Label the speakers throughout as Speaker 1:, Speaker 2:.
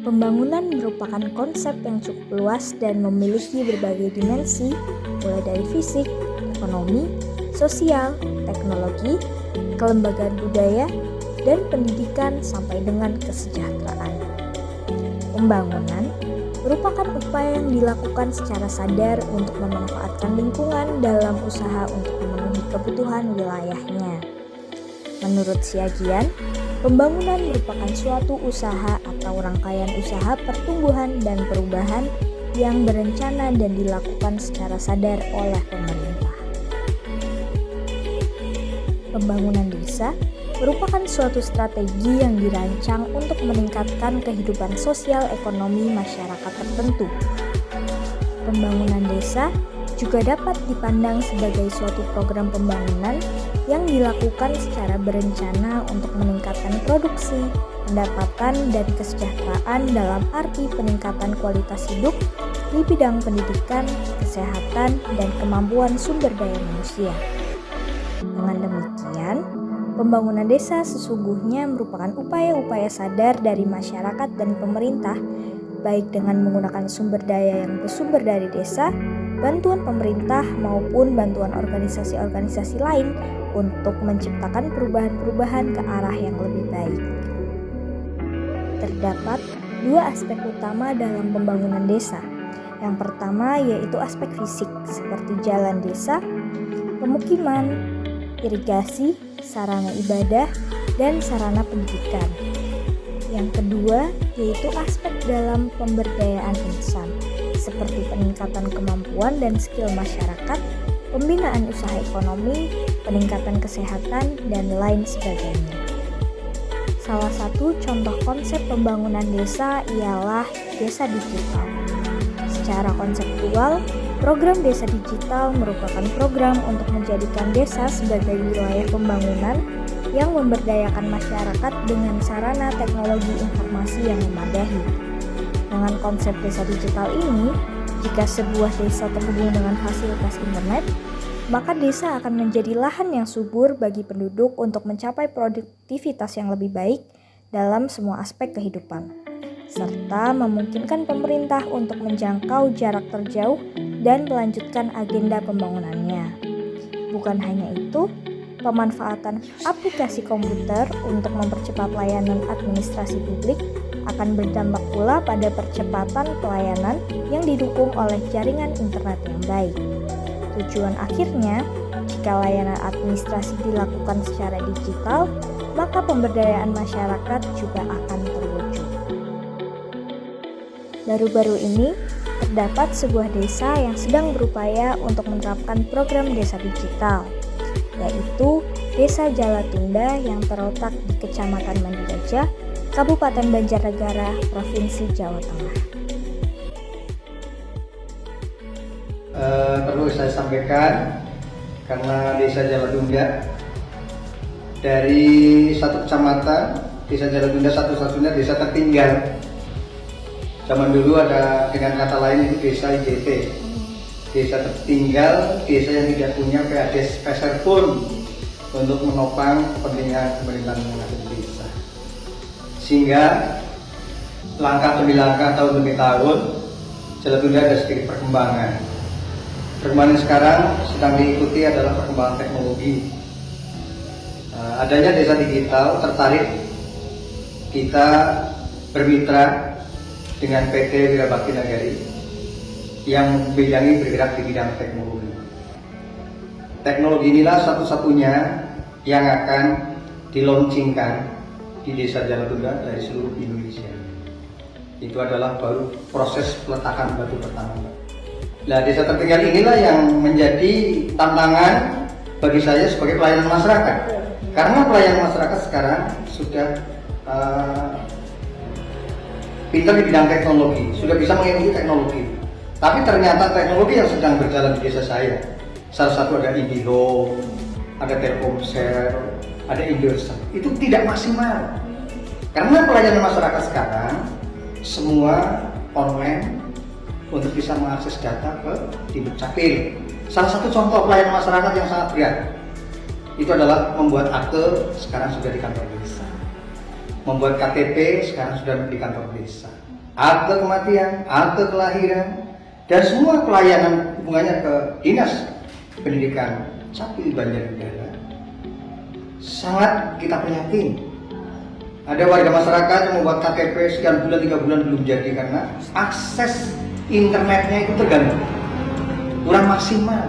Speaker 1: Pembangunan merupakan konsep yang cukup luas dan memiliki berbagai dimensi, mulai dari fisik, ekonomi, sosial, teknologi, kelembagaan budaya, dan pendidikan sampai dengan kesejahteraan. Pembangunan merupakan upaya yang dilakukan secara sadar untuk memanfaatkan lingkungan dalam usaha untuk memenuhi kebutuhan wilayahnya. Menurut Siagian, pembangunan merupakan suatu usaha atau rangkaian usaha pertumbuhan dan perubahan yang berencana dan dilakukan secara sadar oleh pemerintah. Pembangunan desa merupakan suatu strategi yang dirancang untuk meningkatkan kehidupan sosial ekonomi masyarakat tertentu. Pembangunan desa juga dapat dipandang sebagai suatu program pembangunan yang dilakukan secara berencana untuk meningkatkan produksi, pendapatan, dan kesejahteraan dalam arti peningkatan kualitas hidup di bidang pendidikan, kesehatan, dan kemampuan sumber daya manusia. Dengan demikian, pembangunan desa sesungguhnya merupakan upaya-upaya sadar dari masyarakat dan pemerintah, baik dengan menggunakan sumber daya yang bersumber dari desa, bantuan pemerintah maupun bantuan organisasi-organisasi lain untuk menciptakan perubahan-perubahan ke arah yang lebih baik. Terdapat dua aspek utama dalam pembangunan desa. Yang pertama yaitu aspek fisik seperti jalan desa, pemukiman, irigasi, sarana ibadah, dan sarana pendidikan. Yang kedua yaitu aspek dalam pemberdayaan insan seperti peningkatan kemampuan dan skill masyarakat, pembinaan usaha ekonomi, peningkatan kesehatan, dan lain sebagainya. Salah satu contoh konsep pembangunan desa ialah desa digital. Secara konseptual, program desa digital merupakan program untuk menjadikan desa sebagai wilayah pembangunan yang memberdayakan masyarakat dengan sarana teknologi informasi yang memadai. Dengan konsep desa digital ini, jika sebuah desa terhubung dengan fasilitas internet, maka desa akan menjadi lahan yang subur bagi penduduk untuk mencapai produktivitas yang lebih baik dalam semua aspek kehidupan, serta memungkinkan pemerintah untuk menjangkau jarak terjauh dan melanjutkan agenda pembangunannya. Bukan hanya itu, pemanfaatan aplikasi komputer untuk mempercepat layanan administrasi publik akan berdampak pula pada percepatan pelayanan yang didukung oleh jaringan internet yang baik. Tujuan akhirnya, jika layanan administrasi dilakukan secara digital, maka pemberdayaan masyarakat juga akan terwujud. Baru-baru ini, terdapat sebuah desa yang sedang berupaya untuk menerapkan program desa digital, yaitu Desa Jalatunda yang terletak di Kecamatan Mandiraja, Kabupaten Banjarnegara, Provinsi Jawa Tengah.
Speaker 2: Perlu saya sampaikan, karena Desa Jalatunda dari satu kecamatan, Desa Jalatunda satu-satunya desa tertinggal. Zaman dulu ada dengan kata lain itu desa IJT, desa tertinggal, desa yang tidak punya PADS peser pun untuk menopang kepentingan pemerintahan yang ada di desa. Sehingga langkah demi langkah, tahun demi tahun, Jalatunda ada sedikit perkembangan. Perkembangan sekarang sedang diikuti adalah perkembangan teknologi. Adanya desa digital, tertarik kita bermitra dengan PT Wirabakti Nagari yang bergerak di bidang teknologi. Teknologi inilah satu-satunya yang akan dilaunchingkan di Desa Jalatunda dari seluruh Indonesia. Itu adalah baru proses peletakan batu pertama. Nah, desa tertinggal inilah yang menjadi tantangan bagi saya sebagai pelayanan masyarakat. Karena pelayanan masyarakat sekarang sudah pintar di bidang teknologi, sudah bisa mengikuti teknologi. Tapi ternyata teknologi yang sedang berjalan di desa saya, salah satu ada IndiHome, ada Telkomsel, ada Indosat, itu tidak maksimal. Karena pelayanan masyarakat sekarang semua online untuk bisa mengakses data di Dukcapil. Salah satu contoh pelayanan masyarakat yang sangat berat itu adalah membuat akte, sekarang sudah di kantor desa. Membuat KTP, sekarang sudah di kantor desa. akte kematian, akte kelahiran, dan semua pelayanan hubungannya ke Dinas Pendidikan Capil Banjarnegara. Sangat kita prihatin. Ada warga masyarakat yang membuat KTP sekian bulan, 3 bulan belum jadi karena akses internetnya itu terganggu, kurang maksimal,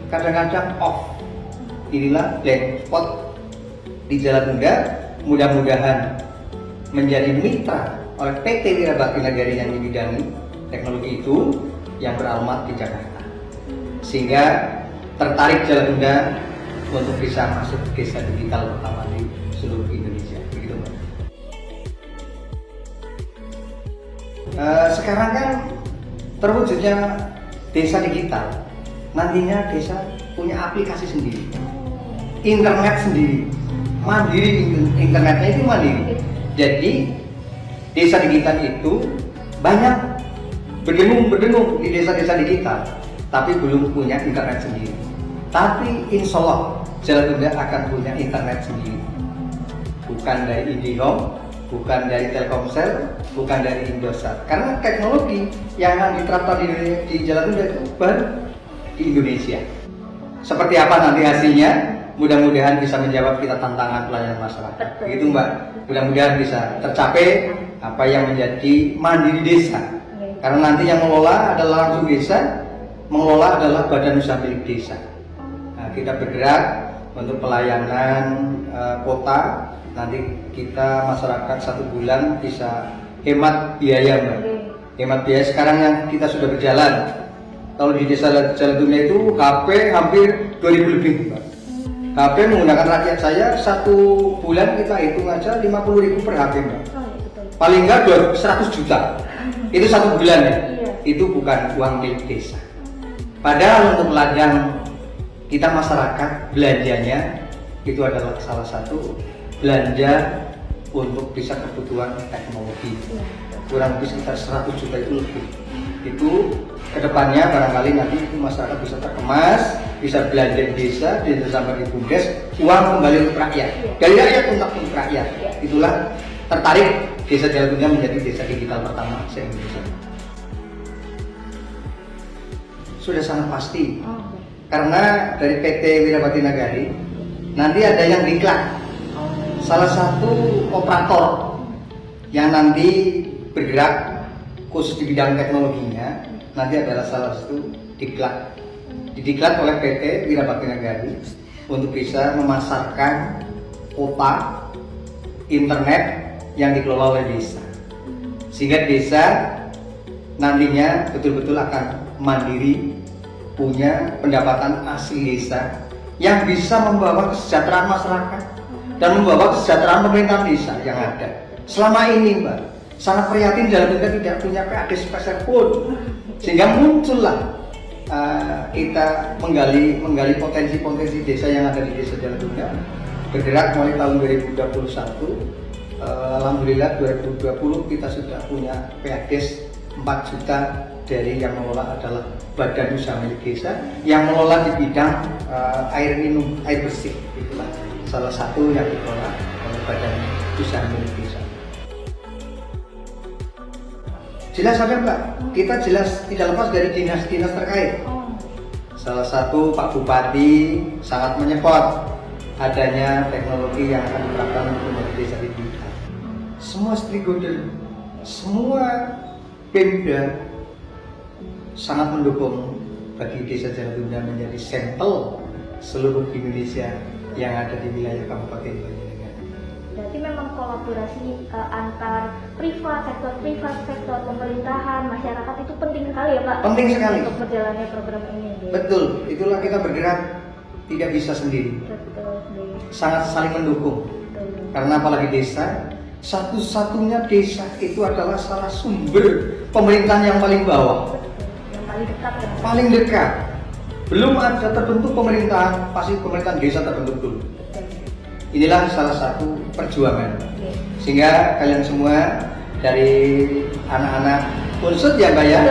Speaker 2: kadang-kadang off. Inilah blank spot di Jalan Tunda. Mudah-mudahan menjadi mitra oleh PT Wirabakti Nagari yang dibidangi teknologi itu yang beralamat di Jakarta, sehingga tertarik Jalan Tunda untuk bisa masuk desa digital pertama di seluruh Indonesia. Begitu, Mbak. Sekarang kan terwujudnya desa digital, nantinya desa punya aplikasi sendiri, internet sendiri, mandiri, internetnya itu mandiri. Jadi desa digital itu banyak berdengung di desa-desa digital, tapi belum punya internet sendiri. Tapi insya Allah Jalan Tunda akan punya internet sendiri, bukan dari IndiHome, bukan dari Telkomsel, bukan dari Indosat. Karena teknologi yang akan diterapkan di Jalan Tunda itu baru di Indonesia. Seperti apa nanti hasilnya? Mudah-mudahan bisa menjawab kita tantangan pelayanan masyarakat. Begitu, Mbak. Mudah-mudahan bisa tercapai apa yang menjadi mandiri desa. Karena nanti yang mengelola adalah langsung desa, mengelola adalah badan usaha milik desa. Nah, kita bergerak untuk pelayanan kota. Nanti kita masyarakat 1 bulan bisa hemat biaya, Mbak. Hemat biaya sekarang yang kita sudah berjalan. Kalau di desa Jalan Tunda itu HP hampir 2.000 lebih, Mbak. HP menggunakan rakyat saya 1 bulan kita hitung aja 50.000 per HP, Mbak. Paling enggak 100 juta. Itu 1 bulan ya. Itu bukan uang milik desa. Padahal untuk ladang kita masyarakat belanjanya itu adalah salah satu belanja untuk bisa kebutuhan teknologi. Kurang lebih sekitar 100 juta itu lebih. Itu kedepannya barangkali nanti itu masyarakat bisa terkemas, bisa belanja di desa sampai di BUMDes, uang kembali untuk rakyat, dari rakyat untuk rakyat. Itulah tertarik desa Jalan Tunda menjadi desa digital pertama se-Indonesia. Sudah sangat pasti, karena dari PT Wirabakti Nagari nanti ada yang diklat, salah satu operator yang nanti bergerak khusus di bidang teknologinya nanti adalah salah satu didiklat oleh PT Wirabakti Nagari untuk bisa memasarkan kuota internet yang dikelola oleh desa, sehingga desa nantinya betul-betul akan mandiri, punya pendapatan asli desa yang bisa membawa kesejahteraan masyarakat dan membawa kesejahteraan pemerintahan desa yang ada. Selama ini, Mbak, sangat prihatin Jalan Tunda tidak punya PAD speser pun, sehingga muncullah kita menggali potensi-potensi desa yang ada di desa Jalan Tunda, bergerak mulai tahun 2021. Alhamdulillah 2020 kita sudah punya PADes 4 juta dari yang mengelola adalah badan usaha milik desa yang mengelola di bidang air minum, air bersih. Itulah salah satu yang dikelola oleh badan usaha milik desa. Jelas ada, Mbak, kita jelas tidak lepas dari dinas-dinas terkait. Salah satu Pak Bupati sangat menyepot adanya teknologi yang akan diterapkan untuk desa digital. Semua stakeholder, semua Pemda sangat mendukung bagi desa Jalan Tunda menjadi sampel seluruh Indonesia yang ada di wilayah Kabupaten Banjarnegara.
Speaker 3: Berarti memang kolaborasi antar sektor pemerintahan, masyarakat itu penting sekali ya, Pak?
Speaker 2: Penting sekali
Speaker 3: untuk berjalannya program ini.
Speaker 2: Betul, itulah kita bergerak tidak bisa sendiri.
Speaker 3: Betul.
Speaker 2: Sangat saling mendukung.
Speaker 3: Betul.
Speaker 2: Karena apalagi desa, satu-satunya desa itu adalah salah sumber pemerintahan yang paling bawah.
Speaker 3: Yang paling dekat kan?
Speaker 2: Paling dekat. Belum ada terbentuk pemerintahan, pasti pemerintahan desa terbentuk dulu. Inilah salah satu perjuangan. Sehingga kalian semua dari anak-anak Unsud ya, Mbak ya,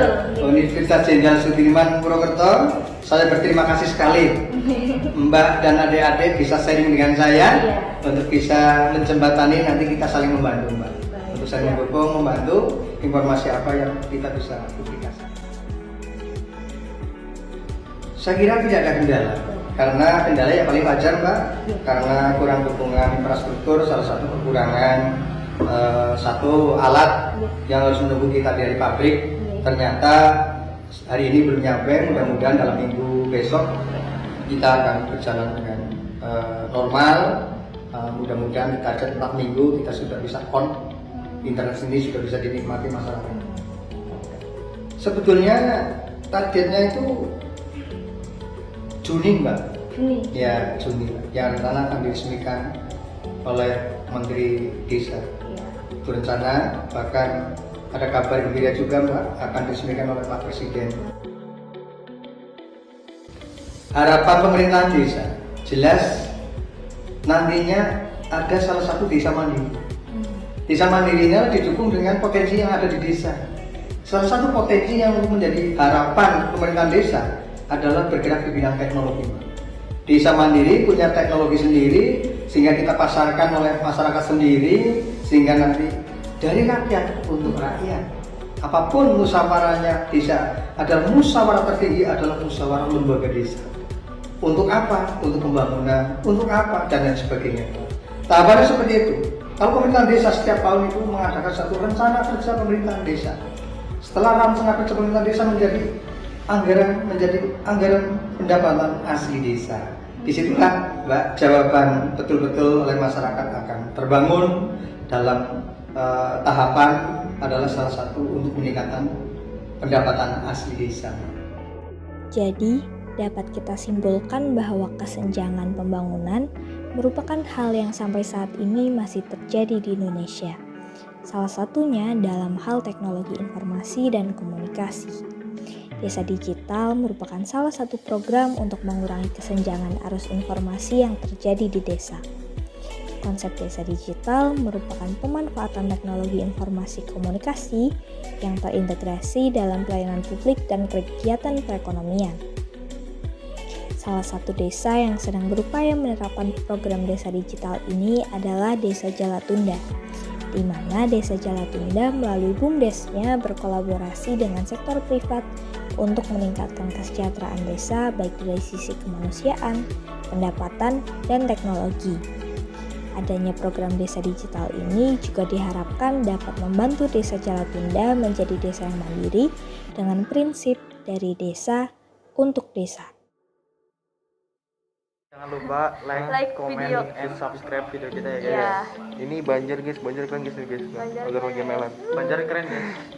Speaker 2: Universitas Jenderal Sudirman Purwokerto, saya berterima kasih sekali Mbak dan adik-adik bisa sharing dengan saya untuk bisa menjembatani, nanti kita saling membantu, Mbak, untuk untuk saling mendukung, membantu informasi apa yang kita bisa publikasikan. Saya kira tidak ada kendala, karena kendala yang paling wajar Mbak, karena kurang dukungan infrastruktur, salah satu kekurangan satu alat yang harus menunggu kita dari pabrik, ternyata hari ini belum nyampe, mudah-mudahan dalam minggu besok kita akan berjalan dengan normal, mudah-mudahan kita aja tetap minggu kita sudah bisa on, internet ini sudah bisa dinikmati masyarakat. Sebetulnya targetnya itu Juni Mbak.
Speaker 3: Juni.
Speaker 2: Ya Juni, yang rencana akan diresmikan oleh Menteri Desa.
Speaker 3: Iya.
Speaker 2: Itu rencana, bahkan ada kabar gembira juga Mbak, akan diresmikan oleh Pak Presiden. Harapan pemerintahan desa, jelas nantinya ada salah satu desa mandiri. Desa mandirinya didukung dengan potensi yang ada di desa. Salah satu potensi yang menjadi harapan pemerintahan desa adalah bergerak di bidang teknologi. Desa mandiri punya teknologi sendiri, sehingga kita pasarkan oleh masyarakat sendiri, sehingga nanti dari rakyat untuk rakyat. Apapun musyawarahnya desa adalah musyawarah tertinggi, adalah musyawarah lembaga desa. Untuk apa? Untuk pembangunan, untuk apa? Dan lain sebagainya. Tahapannya seperti itu. Kalau pemerintahan desa setiap tahun itu mengadakan satu rencana kerja pemerintahan desa. Setelah rencana kerja pemerintahan desa menjadi anggaran pendapatan asli desa. Disitulah Mbak, jawaban betul-betul oleh masyarakat akan terbangun dalam tahapan adalah salah satu untuk meningkatkan pendapatan asli desa.
Speaker 1: Jadi, dapat kita simpulkan bahwa kesenjangan pembangunan merupakan hal yang sampai saat ini masih terjadi di Indonesia. Salah satunya dalam hal teknologi informasi dan komunikasi. Desa Digital merupakan salah satu program untuk mengurangi kesenjangan arus informasi yang terjadi di desa. Konsep Desa Digital merupakan pemanfaatan teknologi informasi komunikasi yang terintegrasi dalam pelayanan publik dan kegiatan perekonomian. Salah satu desa yang sedang berupaya menerapkan program Desa Digital ini adalah Desa Jalatunda, di mana Desa Jalatunda melalui BUMDes-nya berkolaborasi dengan sektor privat untuk meningkatkan kesejahteraan desa baik dari sisi kemanusiaan, pendapatan, dan teknologi. Adanya program Desa Digital ini juga diharapkan dapat membantu Desa Jalatunda menjadi desa yang mandiri dengan prinsip dari desa untuk desa.
Speaker 4: Jangan lupa like, comment,
Speaker 3: video.
Speaker 4: and subscribe video kita ya guys.
Speaker 3: Iya.
Speaker 4: Ini Banjar guys, Banjar keren guys,
Speaker 3: Banjar
Speaker 4: agar
Speaker 3: keren.
Speaker 4: bagaimana? Banjar keren guys.